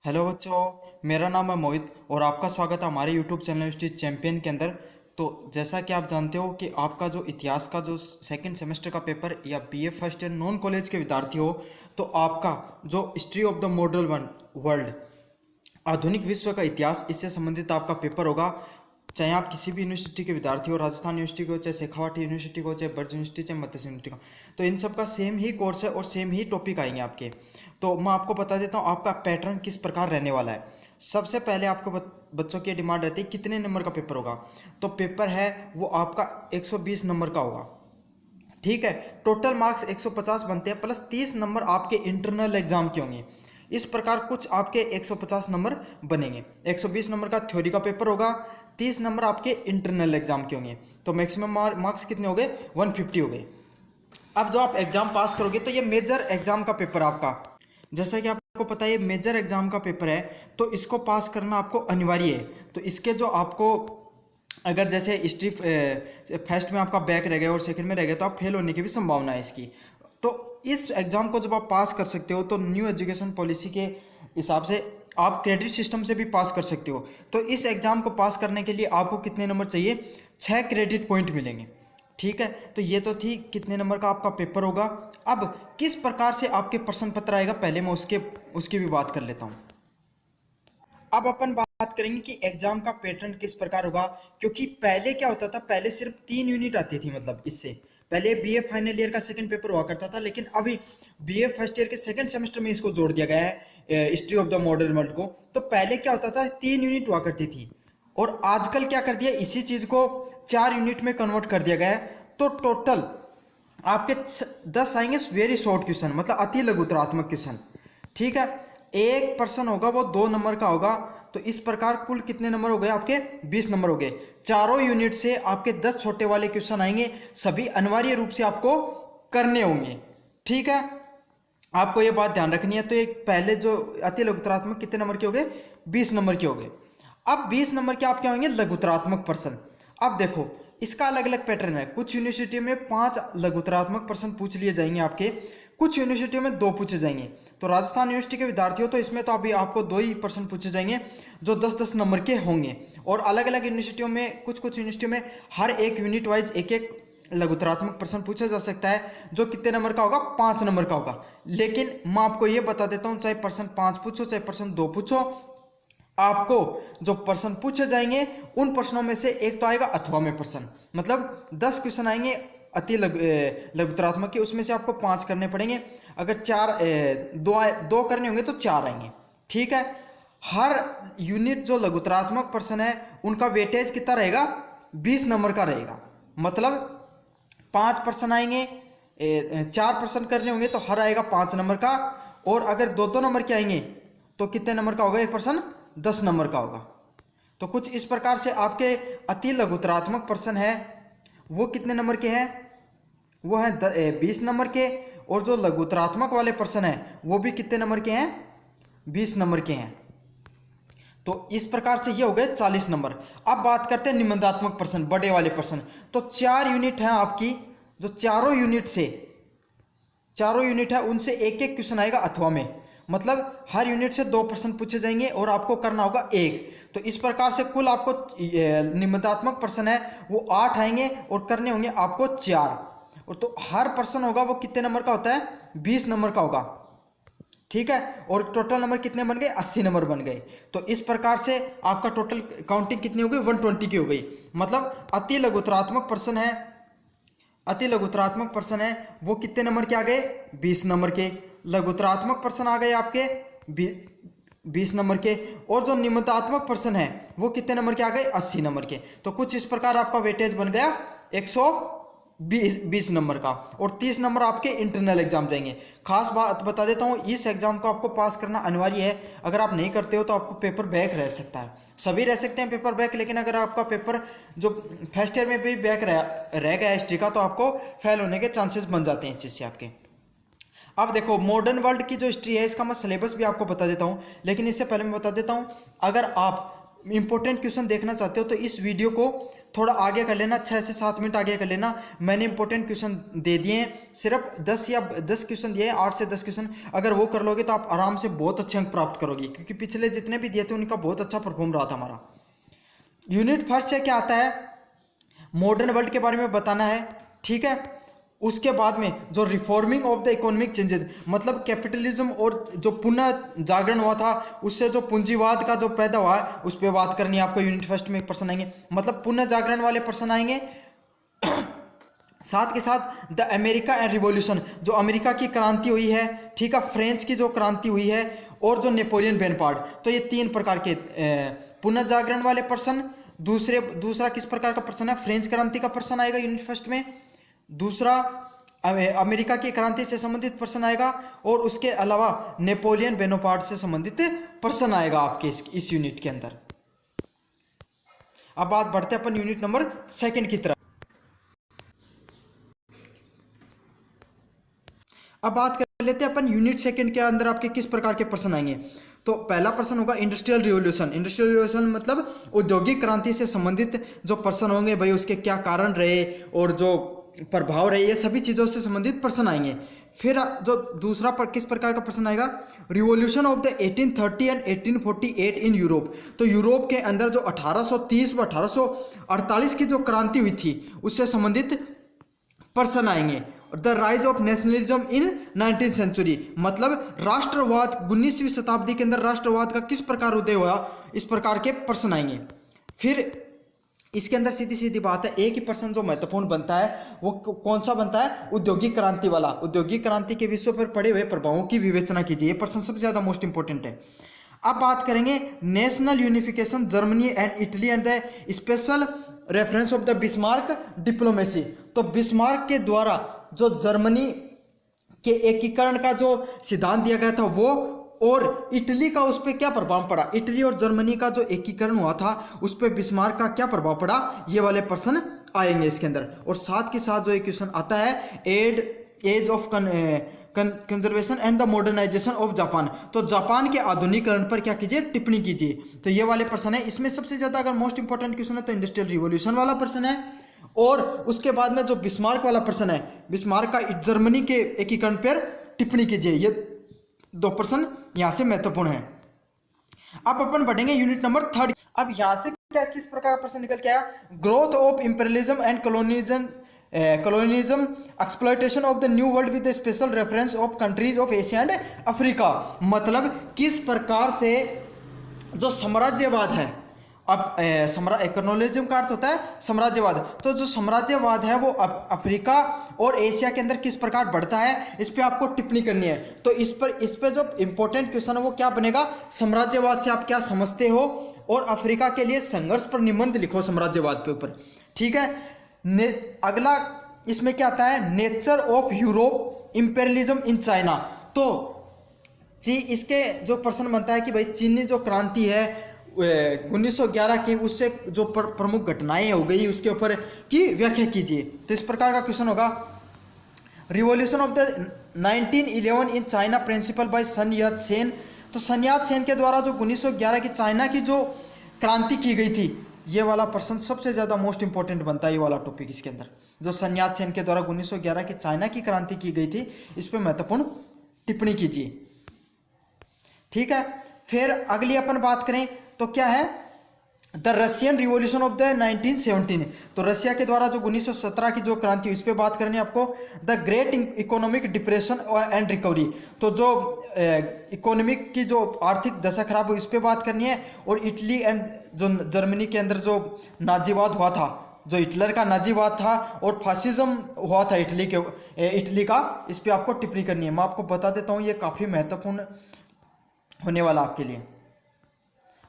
Hello बच्चों। मेरा नाम है मोहित और आपका स्वागत है हमारे यूट्यूब चैनल हिस्ट्री चैंपियन के अंदर। तो जैसा कि आप जानते हो कि आपका जो इतिहास का जो सेकंड सेमेस्टर का पेपर या BA first year non college के विद्यार्थी हो, तो आपका जो history of the modern world आधुनिक विश्व का इतिहास, इससे संबंधित आपका पेपर होगा। चाहे आप किसी भी यूनिवर्सिटी के विद्यार्थी हो, राजस्थान यूनिवर्सिटी को, चाहे शेखावाटी यूनिवर्सिटी को, चाहे ब्रज यूनिवर्सिटी, चाहे मत्स्य यूनिवर्सिटी का, तो इन सब का सेम ही कोर्स है और सेम ही टॉपिक आएंगे आपके। तो मैं आपको बता देता हूँ आपका पैटर्न किस प्रकार रहने वाला है। सबसे पहले आपको बच्चों की डिमांड रहती है कितने नंबर का पेपर होगा। तो पेपर है वो आपका 120 नंबर का होगा। ठीक है, टोटल मार्क्स 150 बनते हैं, प्लस 30 नंबर आपके इंटरनल एग्जाम के होंगे। इस प्रकार कुछ आपके 150 नंबर बनेंगे। 120 नंबर का थ्योरी का पेपर होगा, 30 नंबर आपके इंटरनल एग्जाम के होंगे। तो मैक्सिमम मार्क्स कितने हो गए? 150 हो गए। अब जो आप एग्जाम पास करोगे तो ये मेजर एग्जाम का पेपर आपका, जैसा कि आपको पता है ये मेजर एग्जाम का पेपर है, तो इसको पास करना आपको अनिवार्य है। तो इसके जो आपको, अगर जैसे हिस्ट्री फर्स्ट में आपका बैक रह गया और सेकंड में रह गया, तो आप फेल होने की भी संभावना है इसकी। तो इस एग्जाम को जब आप पास कर सकते हो तो न्यू एजुकेशन पॉलिसी के हिसाब से आप क्रेडिट सिस्टम से भी पास कर सकते हो। तो इस एग्जाम को पास करने के लिए आपको कितने नंबर चाहिए? 6 क्रेडिट पॉइंट मिलेंगे। ठीक है, तो ये तो थी कितने नंबर का आपका पेपर होगा। अब किस प्रकार से आपके प्रश्न पत्र आएगा, पहले मैं उसकी भी बात कर लेता हूँ। अब अपन बात करेंगे कि एग्जाम का पैटर्न किस प्रकार होगा। क्योंकि पहले क्या होता था, पहले सिर्फ 3 यूनिट आती थी, मतलब इससे पहले बीए फाइनल ईयर का सेकंड पेपर हुआ करता था, लेकिन अभी बीए फर्स्ट ईयर के सेकंड सेमेस्टर में इसको जोड़ दिया गया है history of the modern world को। तो पहले क्या होता था, 3 यूनिट हुआ करती थी, और आजकल क्या कर दिया, इसी चीज को 4 यूनिट में कन्वर्ट कर दिया गया है। तो टोटल आपके 10 आएंगे वेरी शॉर्ट क्वेश्चन, मतलब अति लघुतरात्मक क्वेश्चन। ठीक है, एक पर्सन होगा वो 2 नंबर का होगा। तो इस प्रकार कुल कितने नंबर हो गए आपके? 20 नंबर हो गए। चारों यूनिट से आपके 10 छोटे वाले क्वेश्चन आएंगे, सभी अनिवार्य रूप से आपको करने होंगे। ठीक है, आपको ये बात ध्यान रखनी है। तो एक पहले जो अति लघुतरात्मक कितने नंबर के हो गए? 20 नंबर के हो गए। अब 20 नंबर के आप क्या होंगे? लघुतरात्मक प्रश्न। अब देखो इसका अलग अलग पैटर्न है। कुछ यूनिवर्सिटी में 5 लघुतरात्मक प्रश्न पूछ लिए जाएंगे आपके, कुछ यूनिवर्सिटियों में 2 पूछे जाएंगे। तो राजस्थान यूनिवर्सिटी के विद्यार्थी हो तो इसमें तो अभी आपको 2 ही प्रश्न पूछे जाएंगे जो 10-10 नंबर के होंगे। और अलग अलग यूनिवर्सिटियों में, कुछ कुछ यूनिवर्सिटियों में हर एक यूनिट वाइज एक एक लघुतरात्मक प्रश्न पूछा जा सकता है, जो कितने नंबर का होगा? 5 नंबर का होगा। लेकिन मैं आपको ये बता देता हूँ, चाहे प्रश्न 5 पूछो चाहे प्रश्न 2 पूछो, आपको जो प्रश्न पूछे जाएंगे उन प्रश्नों में से एक तो आएगा अथवा में प्रश्न, मतलब 10 क्वेश्चन आएंगे अति लघुतरात्मक के, उसमें से आपको 5 करने पड़ेंगे। अगर 2 करने होंगे तो 4 आएंगे। ठीक है, हर यूनिट जो लघुतरात्मक प्रश्न है उनका वेटेज कितना रहेगा? 20 नंबर का रहेगा। मतलब 5 प्रश्न आएंगे, 4 प्रश्न करने होंगे तो हर आएगा 5 नंबर का। और अगर 2-2 नंबर के आएंगे तो कितने नंबर का होगा एक प्रश्न? 10 नंबर का होगा। तो कुछ इस प्रकार से आपके अति लघुतरात्मक प्रश्न है वो कितने नंबर के हैं? वो हैं 20 नंबर के। और जो लघुतरात्मक वाले प्रश्न है वो भी कितने नंबर के हैं? 20 नंबर के हैं। तो इस प्रकार से ये हो गए 40 नंबर। अब बात करते हैं निबंधात्मक प्रश्न, बड़े वाले प्रश्न। तो 4 यूनिट है आपकी, जो चारों यूनिट है उनसे एक एक क्वेश्चन आएगा अथवा में, मतलब हर यूनिट से 2 प्रश्न पूछे जाएंगे और आपको करना होगा 1। तो इस प्रकार से कुल आपको निबंधात्मक प्रश्न है वो 8 आएंगे और करने होंगे आपको 4। और तो हर प्रश्न होगा वो कितने नंबर का होता है? 20 नंबर का होगा। ठीक है, और टोटल नंबर कितने बन गए? 80 नंबर बन गए। तो इस प्रकार से आपका टोटल काउंटिंग कितनी हो गई? 120 की हो गई। मतलब अति लघुतरात्मक प्रश्न है वो कितने नंबर के आ गए? 20 नंबर के। लघुतरात्मक प्रश्न आ गए आपके 20 नंबर के। और जो निबंधात्मक प्रश्न है वो कितने नंबर के आ गए? 80 नंबर के। तो कुछ इस प्रकार आपका वेटेज बन गया 120 नंबर का। और 30 नंबर आपके इंटरनल एग्जाम जाएंगे। खास बात बता देता हूँ, इस एग्जाम को आपको पास करना अनिवार्य है। अगर आप नहीं करते हो तो आपको पेपर बैक रह सकता है। सभी रह सकते हैं पेपर बैक, लेकिन अगर आपका पेपर जो फर्स्ट ईयर में भी बैक रह गया हिस्ट्री का, तो आपको फेल होने के चांसेस बन जाते हैं इस चीज़ से आपके। अब देखो मॉडर्न वर्ल्ड की जो हिस्ट्री है इसका मैं सिलेबस भी आपको बता देता हूँ, लेकिन इससे पहले मैं बता देता हूँ, अगर आप इंपॉर्टेंट क्वेश्चन देखना चाहते हो तो इस वीडियो को थोड़ा आगे कर लेना, 6 से 7 मिनट आगे कर लेना। मैंने इंपॉर्टेंट क्वेश्चन दे दिए हैं, सिर्फ 10 क्वेश्चन दिए हैं, 8 से 10 क्वेश्चन। अगर वो कर लोगे तो आप आराम से बहुत अच्छे अंक प्राप्त करोगे, क्योंकि पिछले जितने भी दिए थे उनका बहुत अच्छा परफॉर्म रहा था हमारा। यूनिट फर्स्ट से क्या आता है, मॉडर्न वर्ल्ड के बारे में बताना है, ठीक है। उसके बाद में जो reforming of the economic changes, मतलब कैपिटलिज्म और जो पुनः जागरण हुआ था उससे जो पूंजीवाद का जो पैदा हुआ है उस पर बात करनी है आपको। यूनिट फर्स्ट में प्रश्न आएंगे, मतलब पुनः जागरण वाले प्रश्न आएंगे। साथ के साथ द अमेरिका एंड रिवॉल्यूशन, जो अमेरिका की क्रांति हुई है, ठीक है, फ्रेंच की जो क्रांति हुई है, और जो नेपोलियन बेनपार्ट। तो ये 3 प्रकार के पुनः जागरण वाले प्रश्न। दूसरा किस प्रकार का प्रश्न है, फ्रेंच क्रांति का प्रश्न आएगा यूनिट फर्स्ट में। दूसरा अमेरिका की क्रांति से संबंधित प्रश्न आएगा, और उसके अलावा नेपोलियन बोनापार्ट से संबंधित प्रश्न आएगा आपके इस यूनिट के अंदर। अब बात बढ़ते हैं अपन यूनिट नंबर 2 की तरफ। अब बात कर लेते हैं अपन यूनिट 2 के अंदर आपके किस प्रकार के प्रश्न आएंगे। तो पहला प्रश्न होगा इंडस्ट्रियल रिवॉल्यूशन। इंडस्ट्रियल रिवॉल्यूशन मतलब औद्योगिक क्रांति से संबंधित जो प्रश्न होंगे भाई, उसके क्या कारण रहे और जो प्रभाव रहे, ये सभी चीज़ों से संबंधित प्रश्न आएंगे। फिर जो दूसरा किस प्रकार का प्रश्न आएगा, revolution of the 1830 and 1848 in Europe. तो यूरोप के अंदर जो 1830 व 1848 की जो क्रांति हुई थी उससे संबंधित प्रश्न आएंगे। The rise of nationalism in 19th century, मतलब राष्ट्रवाद 19वीं शताब्दी के अंदर राष्ट्रवाद का किस प्रकार उदय हुआ, इस प्रकार के प्रश्न आएंगे। फिर इसके अंदर सीधी सीधी बात है, एक ही प्रश्न जो महत्वपूर्ण बनता है वो कौन सा बनता है, औद्योगिक क्रांति वाला। औद्योगिक क्रांति के विश्व पर पड़े हुए प्रभावों की विवेचना कीजिए, ये प्रश्न सबसे ज्यादा मोस्ट इंपॉर्टेंट है। अब बात करेंगे national unification Germany and Italy and the special reference of the Bismarck diplomacy. तो बिस्मार्क के द्वारा जो जर्मनी के एकीकरण का जो सिद्धांत दिया गया था वो, और इटली का उस पर क्या प्रभाव पड़ा, इटली और जर्मनी का जो एकीकरण हुआ था उस पर बिस्मार्क का क्या प्रभाव पड़ा, ये वाले प्रश्न आएंगे इसके अंदर। और साथ के साथ जो एक क्वेश्चन आता है age of conservation and the modernisation of Japan. तो जापान के आधुनिकीकरण पर क्या कीजिए, टिप्पणी कीजिए। तो ये वाले प्रश्न है। इसमें सबसे ज्यादा अगर मोस्ट इंपॉर्टेंट क्वेश्चन है तो इंडस्ट्रियल रिवॉल्यूशन वाला प्रश्न है, और उसके बाद में जो बिस्मार्क वाला प्रश्न है, बिस्मार्क का जर्मनी के एकीकरण पर टिप्पणी कीजिए। ये 2 प्रश्न यहां से महत्वपूर्ण है। अब अपन बढ़ेंगे यूनिट नंबर 3। अब यहां से क्या किस प्रकार का प्रश्न निकल के आया, growth of imperialism and colonialism exploitation of the new world with a special reference of countries of Asia and Africa. मतलब किस प्रकार से जो साम्राज्यवाद है, अब कलोनियलिज्म का अर्थ होता है साम्राज्यवाद, तो जो साम्राज्यवाद है वो अफ्रीका और एशिया के अंदर किस प्रकार बढ़ता है, इस पे आपको टिप्पणी करनी है। तो इस पे जो इंपॉर्टेंट क्वेश्चन है वो क्या बनेगा, साम्राज्यवाद से आप क्या समझते हो, और अफ्रीका के लिए संघर्ष पर निबंध लिखो साम्राज्यवाद के ऊपर, ठीक है। अगला इसमें क्या आता है, nature of Europe imperialism in China. तो इसके जो प्रश्न बनता है कि भाई चीनी जो क्रांति है 1911 की, उससे जो प्रमुख घटनाएं हो गई उसके ऊपर की व्याख्या कीजिए। तो इस प्रकार का क्वेश्चन होगा, revolution of the 1911 in China principle by Sun Yat Sen. तो सन यात सेन के द्वारा जो 1911 की चाइना की जो क्रांति की गई थी, ये वाला प्रश्न सबसे ज़्यादा मोस्ट इंपॉर्टेंट बनता है। ये वाला टॉपिक इसके अंदर जो सन यात सेन के द्वारा 1911 की चाइना की क्रांति की गई थी, इस पर महत्वपूर्ण टिप्पणी कीजिए, ठीक है। फिर अगली अपन बात करें तो क्या है, the Russian revolution of the 1917। तो रशिया के द्वारा जो 1917 की जो क्रांति हुई, इस पर बात करनी है आपको। The great economic depression and recovery. तो जो इकोनॉमिक की जो आर्थिक दशा खराब हुई, इस पर बात करनी है। और इटली एंड जो जर्मनी के अंदर जो नाजीवाद हुआ था, जो हिटलर का नाजीवाद था और फासिज्म हुआ था इटली का, इस पर आपको टिप्पणी करनी है। मैं आपको बता देता हूँ, ये काफ़ी महत्वपूर्ण होने वाला आपके लिए।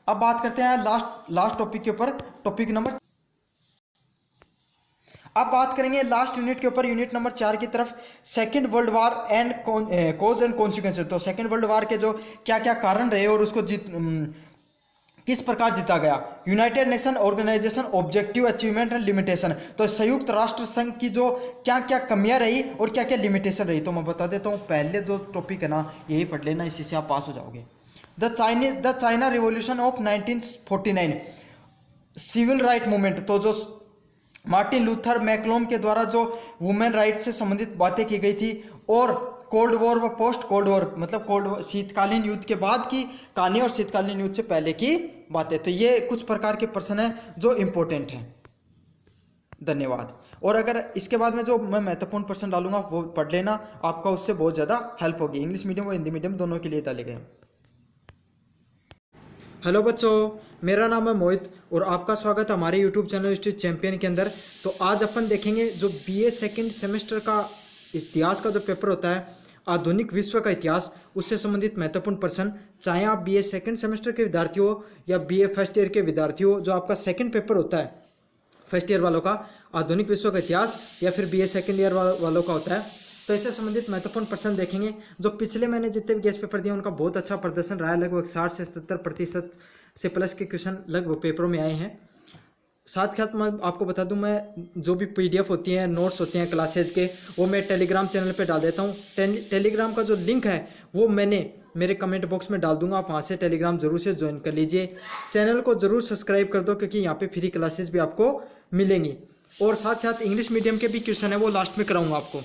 अब बात करते हैं लास्ट टॉपिक के ऊपर, टॉपिक नंबर। अब बात करेंगे लास्ट यूनिट के ऊपर, यूनिट नंबर 4 की तरफ, second world war and cause and consequences. तो सेकेंड वर्ल्ड वार के जो क्या क्या कारण रहे और उसको किस प्रकार जीता गया। United Nation organisation objective achievement and limitation. तो संयुक्त राष्ट्र संघ की जो क्या क्या कमियां रही और क्या क्या लिमिटेशन रही, तो मैं बता देता हूँ। पहले दो टॉपिक है ना, यही पढ़ लेना, इसी से आप पास हो जाओगे। The China revolution of 1949, civil right movement, तो जो मार्टिन लूथर मैक्लोम के द्वारा जो वुमेन राइट से संबंधित बातें की गई थी, और कोल्ड वॉर व पोस्ट कोल्ड वॉर, मतलब शीतकालीन युद्ध के बाद की कहानी और शीतकालीन युद्ध से पहले की बातें। तो ये कुछ प्रकार के प्रश्न हैं जो इम्पोर्टेंट हैं। धन्यवाद। और अगर इसके बाद में जो मैं महत्वपूर्ण प्रश्न डालूंगा वो पढ़ लेना, आपका उससे बहुत ज़्यादा हेल्प होगी। इंग्लिश मीडियम और हिंदी मीडियम दोनों के लिए डाले गए। हेलो बच्चों, मेरा नाम है मोहित और आपका स्वागत है हमारे यूट्यूब चैनल स्ट्रीट चैंपियन के अंदर। तो आज अपन देखेंगे जो बीए सेकंड सेमेस्टर का इतिहास का जो पेपर होता है, आधुनिक विश्व का इतिहास, उससे संबंधित महत्वपूर्ण प्रश्न। चाहे आप बीए सेकंड सेमेस्टर के विद्यार्थी हो या बीए फर्स्ट ईयर के विद्यार्थी हो, जो आपका सेकंड पेपर होता है फर्स्ट ईयर वालों का आधुनिक विश्व का इतिहास, या फिर बीए सेकंड ईयर वालों का होता है, तो इससे संबंधित महत्वपूर्ण प्रश्न देखेंगे। जो पिछले मैंने जितने भी गेस्ट पेपर दिए उनका बहुत अच्छा प्रदर्शन रहा है, लगभग 60 से 70% से प्लस के क्वेश्चन लगभग पेपरों में आए हैं। साथ ही साथ मैं आपको बता दूं, मैं जो भी पीडीएफ होती हैं, नोट्स होते हैं क्लासेज के, वो मैं टेलीग्राम चैनल पे डाल देता हूँ। टेलीग्राम का जो लिंक है वो मैंने मेरे कमेंट बॉक्स में डाल दूंगा, आप वहाँ से टेलीग्राम जरूर से ज्वाइन कर लीजिए। चैनल को जरूर सब्सक्राइब कर दो, क्योंकि यहाँ पे फ्री क्लासेज भी आपको मिलेंगी। और साथ साथ इंग्लिश मीडियम के भी क्वेश्चन है वो लास्ट में कराऊंगा आपको।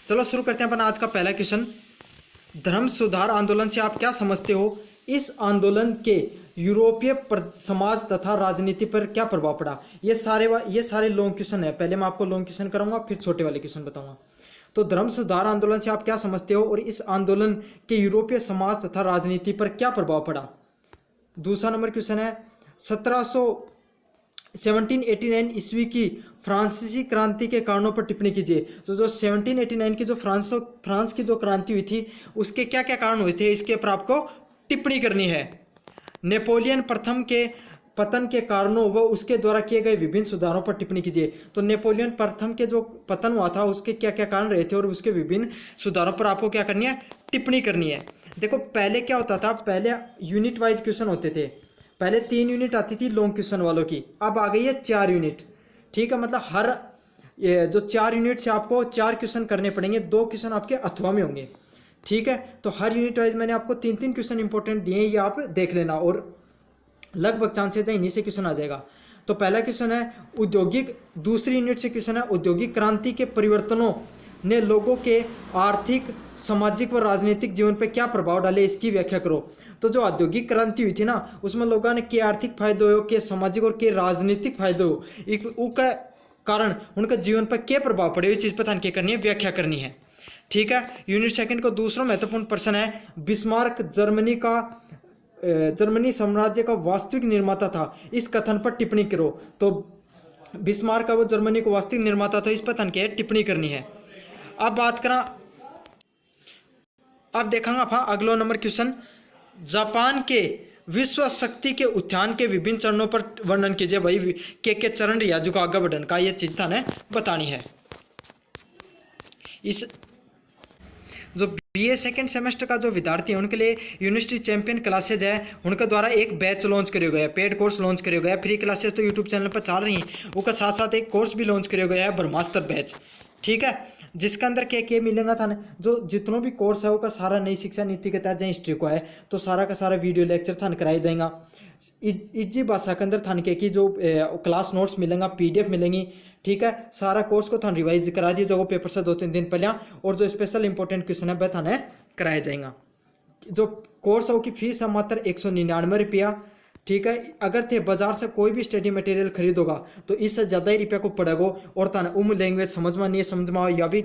चलो शुरू करते हैं अपना आज का पहला क्वेश्चन। धर्म सुधार आंदोलन से आप क्या समझते हो? इस आंदोलन के यूरोपीय समाज तथा राजनीति पर क्या प्रभाव पड़ा? ये सारे लॉन्ग क्वेश्चन है। पहले मैं आपको लॉन्ग क्वेश्चन कराऊंगा, फिर छोटे वाले क्वेश्चन बताऊंगा। तो धर्म सुधार आंदोलन से आप क्या समझते हो और इस आंदोलन के यूरोपीय समाज तथा राजनीति पर क्या प्रभाव पड़ा? दूसरा नंबर क्वेश्चन है 1789 ईस्वी की फ्रांसीसी क्रांति के कारणों पर टिप्पणी कीजिए। तो जो 1789 की जो फ्रांस की जो क्रांति हुई थी, उसके क्या क्या कारण हुए थे, इसके ऊपर आपको टिप्पणी करनी है। नेपोलियन प्रथम के पतन के कारणों व उसके द्वारा किए गए विभिन्न सुधारों पर टिप्पणी कीजिए। तो नेपोलियन प्रथम के जो पतन हुआ था उसके क्या क्या कारण रहे थे और उसके विभिन्न सुधारों पर आपको क्या करनी है? टिप्पणी करनी है। देखो पहले क्या होता था, पहले यूनिट वाइज क्वेश्चन होते थे। पहले 3 यूनिट आती थी लॉन्ग क्वेश्चन वालों की, अब आ गई है 4 यूनिट। ठीक है, मतलब हर जो 4 यूनिट से आपको 4 क्वेश्चन करने पड़ेंगे, 2 क्वेश्चन आपके अथवा में होंगे। ठीक है, तो हर यूनिट वाइज मैंने आपको 3-3 क्वेश्चन इंपॉर्टेंट दिए हैं, ये आप देख लेना, और लगभग चांसेस है इन्हीं से क्वेश्चन आ जाएगा। तो पहला क्वेश्चन है औद्योगिक, दूसरी यूनिट से क्वेश्चन है औद्योगिक क्रांति के परिवर्तनों ने लोगों के आर्थिक, सामाजिक व राजनीतिक जीवन पर क्या प्रभाव डाले, इसकी व्याख्या करो। तो जो औद्योगिक क्रांति हुई थी ना, उसमें लोगों ने के आर्थिक फायदे हो, के सामाजिक और के राजनीतिक फायदे हो, उसका कारण उनका जीवन पर क्या प्रभाव पड़े, इस चीज़ पर ध्यान करनी है, व्याख्या करनी है। ठीक है, यूनिट सेकंड को दूसरा महत्वपूर्ण प्रश्न है बिस्मार्क जर्मनी साम्राज्य का वास्तविक निर्माता था, इस कथन पर टिप्पणी करो। तो बिस्मार्क का वो जर्मनी को वास्तविक निर्माता था, इस पर ध्यान के टिप्पणी करनी है। अब बात करा, अब देखेंगे आप अगला नंबर क्वेश्चन, जापान के विश्व शक्ति के उत्थान के विभिन्न चरणों पर वर्णन कीजिए। भाई के चरण रियाजू का आगे बढ़ने का ये चीज था बतानी है। इस जो बीए सेकंड सेमेस्टर का जो विद्यार्थी है उनके लिए यूनिवर्सिटी चैंपियन क्लासेज है, उनके द्वारा एक बैच लॉन्च करियो गया है, पेड कोर्स लॉन्च करियो गया है। फ्री क्लासेज तो यूट्यूब चैनल पर चल रही हैं, उसके साथ साथ एक कोर्स भी लॉन्च करियो गया है, ब्रह्मास्त्र बैच। ठीक है, जिसके अंदर क्या मिलेगा था जो जितनों भी कोर्स है वो सारा नई शिक्षा नीति के तहत जहाँ हिस्ट्री को है, तो सारा का सारा वीडियो लेक्चर थान कराया जाएगा इजी भाषा के अंदर। थान के की जो क्लास नोट्स मिलेंगे, पीडीएफ मिलेंगी। ठीक है, सारा कोर्स को थान रिवाइज करा दिए जो पेपर से 2-3 दिन पहले, और जो स्पेशल इंपॉर्टेंट क्वेश्चन है वह थाने कराया जाएगा। जो कोर्स है उसकी फीस है मात्र 199 रुपया। ठीक है, अगर थे बाजार से कोई भी स्टडी मटेरियल खरीदोगा तो इससे ज़्यादा ही रुपया को पड़ेगा, और थान लैंग्वेज समझ में नहीं समझ में या भी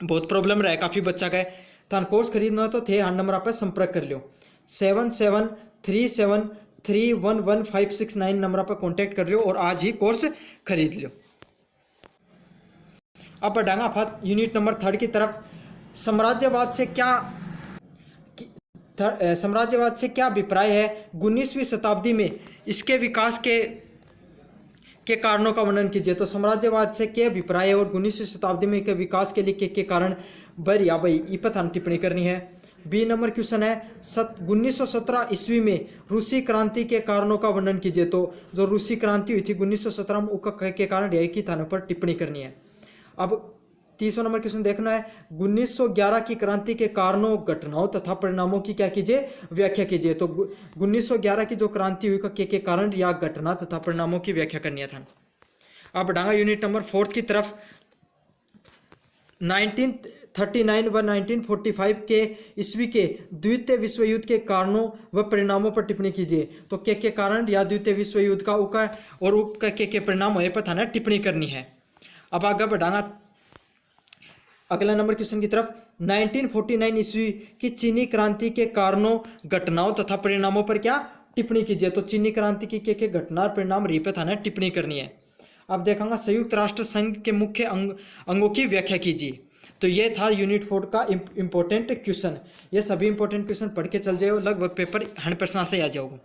बहुत प्रॉब्लम रहा काफ़ी बच्चा का थान कोर्स खरीदना है तो थे हर नंबर आप संपर्क कर लो 7737311569 नंबर पर कॉन्टैक्ट कर लो और आज ही कोर्स खरीद लो। अब बढ़ांगा आप यूनिट नंबर 3 की तरफ। साम्राज्यवाद से क्या अभिप्राय है? 19वीं शताब्दी में इसके विकास के कारणों का वर्णन कीजिए। तो साम्राज्यवाद से क्या अभिप्राय है और 19वीं शताब्दी में के विकास के लिए के कारण बर या भाई ई पर टिप्पणी करनी है। बी नंबर क्वेश्चन है 1917 ईस्वी में रूसी क्रांति के कारणों का वर्णन कीजिए। तो जो रूसी क्रांति हुई थी 1917 में उसका के कारण यही की थानों पर टिप्पणी करनी है। अब 30वां नंबर क्वेश्चन देखना है, 1911 की क्रांति के कारणों, घटनाओं तथा परिणामों की क्या कीजिए, व्याख्या कीजिए। तो 1911 की जो क्रांति हुई के कारण या घटना तथा परिणामों की व्याख्या करनी है था। अब बढ़ांगा यूनिट नंबर 4 की तरफ। 1939 व 1945 के ईस्वी के द्वितीय विश्व युद्ध के कारणों व परिणामों पर टिप्पणी कीजिए। तो के कारण या द्वितीय विश्व युद्ध का उका और उप के परिणाम होने पर थाना टिप्पणी करनी है। अब आगे बढ़ांगा अगला नंबर क्वेश्चन की तरफ। 1949 ईस्वी की चीनी क्रांति के कारणों, घटनाओं तथा परिणामों पर क्या टिप्पणी कीजिए। तो चीनी क्रांति की के घटना और परिणाम री पे थाना टिप्पणी करनी है। अब देखेंगे संयुक्त राष्ट्र संघ के मुख्य अंगों की व्याख्या कीजिए। तो ये था यूनिट 4 का इंपॉर्टेंट क्वेश्चन। ये सभी इंपॉर्टेंट क्वेश्चन पढ़ के चल जाओ, लगभग पेपर 100% से आ जाओगे।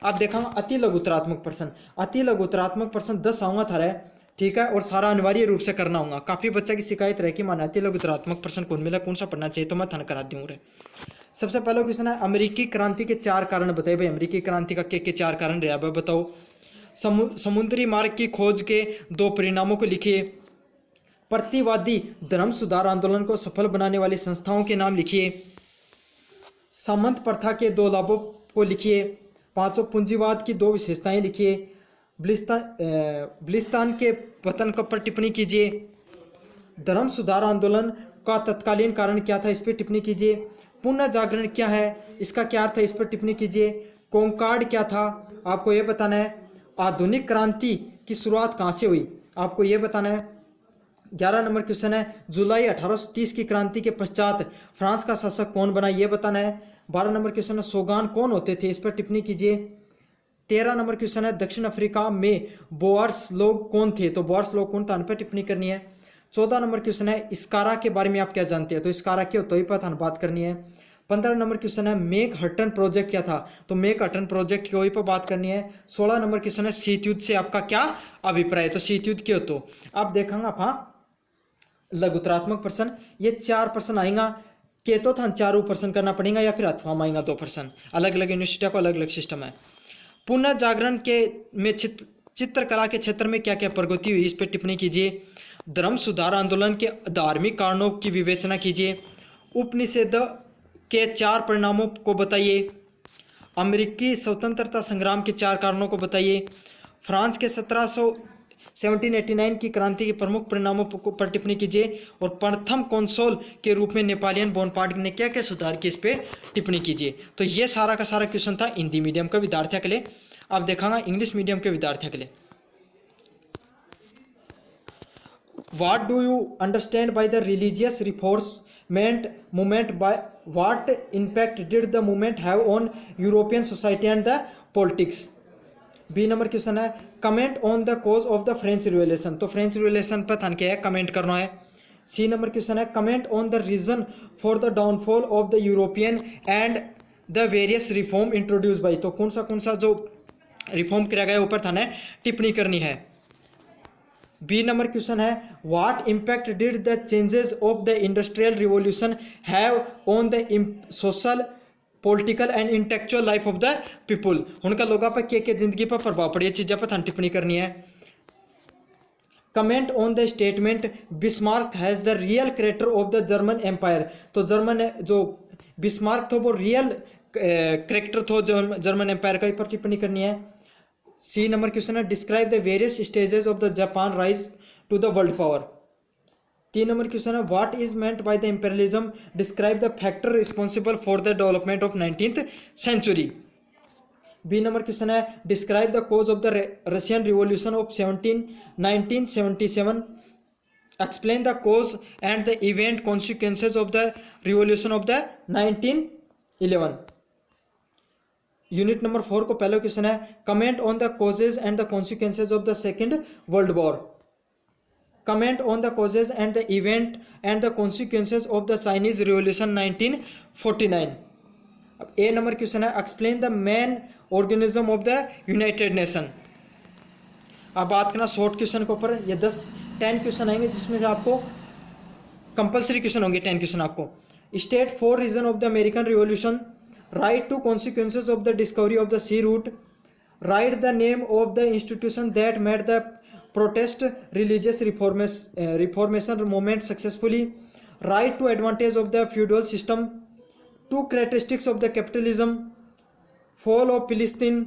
अब देखेंगे अति लघु उत्तरात्मक प्रश्न। अति लघु उत्तरात्मक प्रश्न 10 आऊंगा थारा, ठीक है, और सारा अनिवार्य रूप से करना होगा। काफी बच्चा की शिकायत रहे कि माना अति लघु उत्तरात्मक प्रश्न कौन मिला, कौन सा पढ़ना चाहिए, तो मैं थाना करा दूंगा। सबसे पहला क्वेश्चन है, अमेरिकी क्रांति के 4 कारण बताइए। भाई अमेरिकी क्रांति का के 4 कारण रहा है बताओ। समुद्री मार्ग की खोज के 2 परिणामों को लिखिए। प्रतिवादी धर्म सुधार आंदोलन को सफल बनाने वाली संस्थाओं के नाम लिखिए। सामंत प्रथा के 2 लाभों को लिखिए। 5 पूंजीवाद की 2 विशेषताएं लिखिए। बलिस्तान के पतन पर टिप्पणी कीजिए। धर्म सुधार आंदोलन का तत्कालीन कारण क्या था, इस पर टिप्पणी कीजिए। पुनः जागरण क्या है, इसका क्या अर्थ है, इस पर टिप्पणी कीजिए। कॉन्कॉर्ड क्या था, आपको यह बताना है। आधुनिक क्रांति की शुरुआत कहाँ से हुई, आपको यह बताना है। 11 नंबर क्वेश्चन है, जुलाई 1830 की क्रांति के पश्चात फ्रांस का शासक कौन बना, यह बताना है। 12 नंबर क्वेश्चन है, सोगान कौन होते थे, इस पर टिप्पणी कीजिए। 13 नंबर क्वेश्चन है, दक्षिण अफ्रीका में बोअर्स लोग कौन थे, तो बोअर्स लोग कौन था, इन पर टिप्पणी करनी है। 14 नंबर क्वेश्चन है, स्कारा के बारे में आप क्या जानते हैं, तो स्कारा क्या होता है पर बात करनी है। 15 नंबर क्वेश्चन है, मेक हटन प्रोजेक्ट क्या था, तो मेक हटन प्रोजेक्ट के ऊपर बात करनी है। 16 नंबर क्वेश्चन है, शीत युद्ध से आपका क्या अभिप्राय है, तो शीत युद्ध क्यों, तो आप देखेंगे आप लघुतरात्मक प्रश्न, ये 4 प्रश्न आएगा के तो था 4 प्रश्न करना पड़ेगा या फिर अथवा में आएगा 2 प्रश्न। अलग अलग यूनिवर्सिटी को अलग अलग सिस्टम है। पुनः जागरण के में चित्रकला के क्षेत्र में क्या क्या प्रगति हुई, इस पर टिप्पणी कीजिए। धर्म सुधार आंदोलन के धार्मिक कारणों की विवेचना कीजिए। उपनिषद के 4 परिणामों को बताइए। अमेरिकी स्वतंत्रता संग्राम के 4 कारणों को बताइए। फ्रांस के 1789 की क्रांति के प्रमुख परिणामों पर टिप्पणी कीजिए। और प्रथम कौंसल के रूप में नेपोलियन बोनापार्ट ने क्या क्या सुधार किए, इस पर टिप्पणी कीजिए। तो ये सारा का सारा क्वेश्चन था हिंदी मीडियम का विद्यार्थियों के लिए। आप देखेंगे इंग्लिश मीडियम के विद्यार्थियों के लिए। What do you understand by the religious reformation movement? By what impact did the movement have on European society and the politics? B number question है, comment on the cause of the French revolution, तो French revolution पर थान क्या है comment करना है। C number question है, comment on the reason for the downfall of the European and the various reform introduce by, तो कौन सा जो रिफॉर्म किया गया ऊपर थाने टिप्पणी करनी है। बी नंबर क्वेश्चन है, what impact did the changes of the industrial revolution have on the social political and intellectual life of the people, उनका लोगों पर क्या जिंदगी पर प्रभाव पड़ी, चीज़ों पर टिप्पणी करनी है। Comment on the statement Bismarck has the real character of the German empire, तो जर्मन जो बिस्मार्क था वो रियल कैरेक्टर था जर्मन एम्पायर का, पर टिप्पणी करनी है। सी नंबर क्वेश्चन है, describe the various stages of the Japan rise to the world power. 3 number question है, what is meant by the imperialism, describe the factor responsible for the development of 19th century. B number question है, describe the cause of the Russian revolution of 1977, explain the cause and the event consequences of the revolution of the 1911। Unit number 4 को पहला question है, comment on the causes and the consequences of the second world war. Comment on the causes and the event and the consequences of the Chinese revolution 1949। अब ए number question है, explain the main organism of the United nation. अब बात करना short question के ऊपर, ये 10 question आएंगे जिसमें से आपको कंपल्सरी क्वेश्चन होंगे 10 क्वेश्चन आपको। State 4 reason of the American revolution, write 2 consequences of the discovery of the sea route, write the name of the institution that made the protest religious reformation movement successfully, right to advantage of the feudal system, two characteristics of the capitalism, fall of Palestine,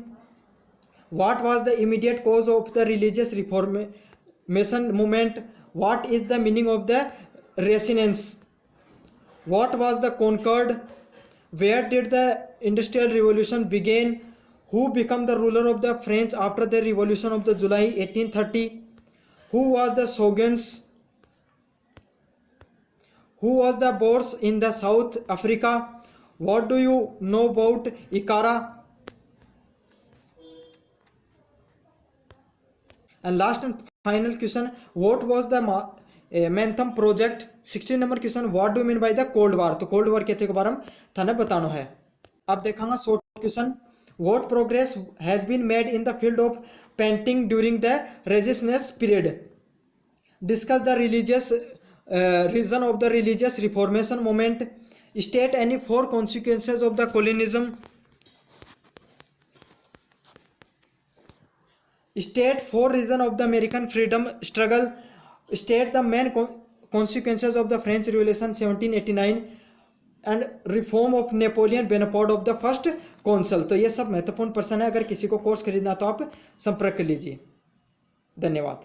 what was the immediate cause of the religious reformation movement, what is the meaning of the Renaissance, what was the Concord, where did the industrial revolution begin, who became the ruler of the French after the revolution of the July 1830, who was the Shoguns, who was the Boers in the South Africa, what do you know about Ikara, and last and final question, what was the Manhattan project. 16 number question, what do mean by the cold war, तो cold war कहते के बारे में थाने बताना है। अब देखांगा short question, what progress has been made in the field of painting during the resistance period, discuss the religious reason of the religious reformation movement, state any 4 consequences of the colonialism, state 4 reasons of the American freedom struggle, state the main consequences of the French Revolution 1789 and reform of Napoleon Bonaparte of the first consul। तो ये सब महत्वपूर्ण प्रश्न है, अगर किसी को course खरीदना तो आप संपर्क कर लीजिए। धन्यवाद।